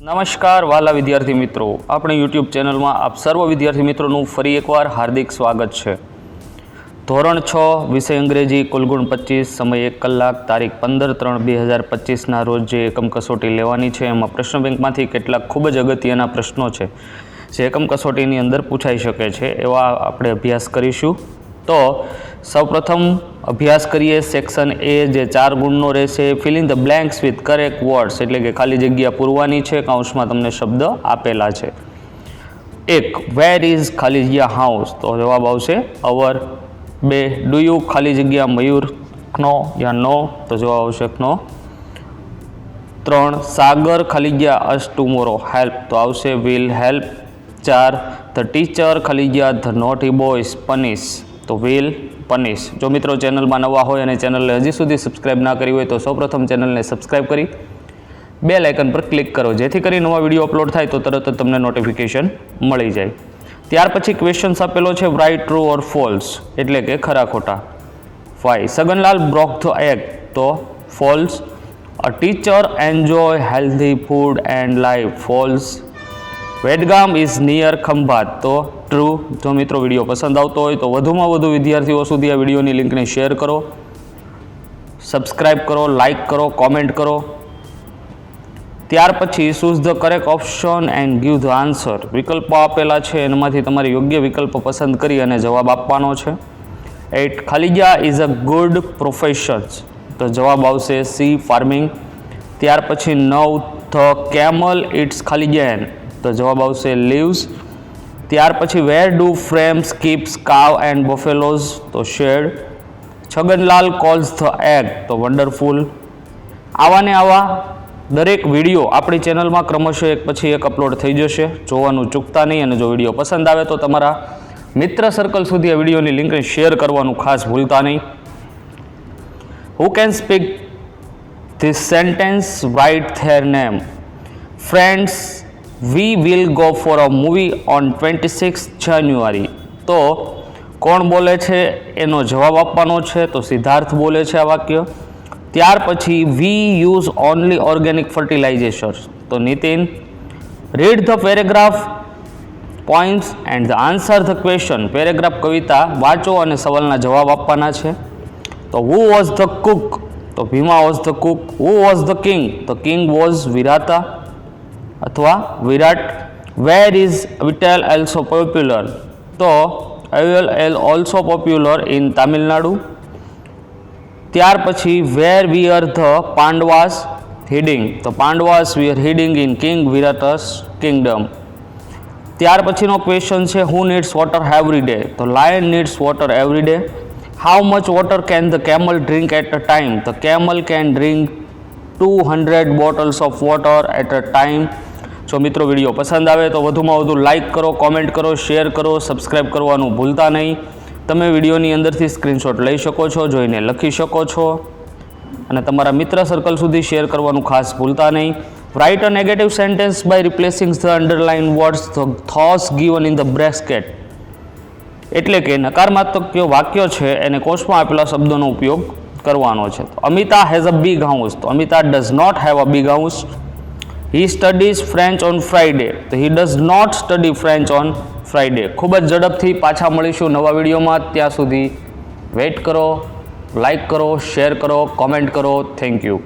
નમસ્કાર વાલા વિદ્યાર્થી મિત્રો, આપણી યુટ્યુબ ચેનલમાં આપ સર્વ વિદ્યાર્થી મિત્રોનું ફરી એકવાર હાર્દિક સ્વાગત છે. ધોરણ 6 વિષય અંગ્રેજી, કુલગુણ 25, સમય 1 કલાક, તારીખ 15/3/2025ના રોજ જે એકમ કસોટી લેવાની છે એમાં પ્રશ્ન બેંકમાંથી કેટલાક ખૂબ જ અગત્યના પ્રશ્નો છે જે એકમ કસોટીની અંદર પૂછાઈ શકે છે એવા આપણે અભ્યાસ કરીશું. તો સૌપ્રથમ અભ્યાસ કરીએ સેક્શન એ, જે 4 ગુણનો રહેશે. Fill in the blanks with correct words, એટલે કે ખાલી જગ્યા પૂરવાની છે. કૌંસમાં તમને શબ્દ આપેલા છે. 1. વેર ઇઝ ખાલી જગ્યા હાઉસ, તો જવાબ આવશે અવર. 2. ડુ યુ ખાલી જગ્યા મયુર નો યા નો, તો જવાબ આવશે નો. 3. સાગર ખાલી જગ્યા અસ ટુમોરો હેલ્પ, તો આવશે વિલ હેલ્પ. 4. ધ ટીચર ખાલી જગ્યા ધ નોટી બોયઝ પનિશ, તો વિલ પનિશ. જો મિત્રો ચેનલમાં નવા હોય અને ચેનલને હજી સુધી સબસ્ક્રાઇબ ના કરી હોય તો સૌપ્રથમ ચેનલને સબસ્ક્રાઇબ કરી બેલ આઇકન પર ક્લિક કરો, જેથી કરી નવા વિડીયો અપલોડ થાય તો તરત જ તમને નોટિફિકેશન મળી જાય. ત્યાર પછી ક્વેશ્ચન્સ આપેલો છે, રાઇટ ટ્રુ ઓર ફોલ્સ, એટલે કે ખરા ખોટા. 5. સગનલાલ બ્રોક ધ એગ, તો false. A teacher enjoy healthy food and life, false. Vadgam is near Khambhat, તો ટ્રુ. જો મિત્રો વિડીયો પસંદ આવતો હોય તો વધુમાં વધુ વિદ્યાર્થીઓ સુધી આ વિડીયોની લિંકને શેર કરો, સબસ્ક્રાઇબ કરો, લાઇક કરો, કોમેન્ટ કરો. ત્યાર પછી choose the correct option and give the answer. વિકલ્પો આપેલા છે એમાંથી તમારે યોગ્ય વિકલ્પ પસંદ કરી અને જવાબ આપવાનો છે. 8. ખાલી જગ્યા ઇઝ અ ગુડ પ્રોફેશન્સ, તો જવાબ આવશે સી ફાર્મિંગ. ત્યાર પછી 9. ધ કેમલ ઇટ્સ ખાલી જગ્યા, તો જવાબ આવશે લીવ્સ. ત્યાર પછી where do farmers keeps cow and buffaloes, તો shed. Chhaganlal calls the egg, તો વન્ડરફુલ. આવા ને આવા દરેક વિડીયો આપણી ચેનલમાં ક્રમશઃ એક પછી એક અપલોડ થઈ જશે, જોવાનું ચૂકતા નહીં. અને જો વિડીયો પસંદ આવે તો તમારા મિત્ર સર્કલ સુધી આ વિડીયોની લિંકને શેર કરવાનું ખાસ ભૂલતા નહીં. Who can speak this sentence, write their name. Friends, we will go for a movie on 26 January. તો કોણ બોલે છે એનો જવાબ આપવાનો છે, તો સિદ્ધાર્થ બોલે છે આ વાક્ય. ત્યાર પછી we use only organic fertilization, તો નીતિન. Read the paragraph points and the answer the question. Paragraph કવિતા વાંચો અને સવાલના જવાબ આપવાના છે. તો હુ વોઝ ધ કુક, તો Bhima was the cook. Who was the king, તો કિંગ વોઝ વિરાતા અથવા વિરાટ. વેર ઇઝ વિટેલ ઓલ્સો પોપ્યુલર, તો L also popular in Tamil Nadu. ત્યાર પછી where were the Pandavas hiding, તો Pandavas were hiding in king Virata's kingdom. ત્યાર પછીનો ક્વેશ્ચન છે, who needs water every day, તો lion needs water every day. How much water can the camel drink at a time, તો camel can drink 200 bottles of water at a time. જો મિત્રો video પસંદ આવે તો વધુમાં વધુ લાઇક કરો, કોમેન્ટ કરો, શેર કરો, સબસ્ક્રાઇબ કરવાનું ભૂલતા નહીં. તમે વિડીયોની અંદરથી સ્ક્રીનશોટ લઈ શકો છો, જોઈને લખી શકો છો અને તમારા મિત્ર સર્કલ સુધી શેર કરવાનું ખાસ ભૂલતા નહીં. Write a negative sentence by replacing the underline words the thoughts given in the bracket, એટલે કે નકારાત્મક વાક્યો છે એને કોષમાં આપેલા શબ્દોનો ઉપયોગ કરવાનો છે. તો Amita has a big house, તો Amita does not have a big house. He studies French on Friday, તો he does not study French on Friday. ખૂબ જ ઝડપથી પાછા મળીશું નવા વિડીયોમાં. ત્યાં સુધી વેઇટ કરો, લાઇક કરો, શેર કરો, કોમેન્ટ કરો. Thank you.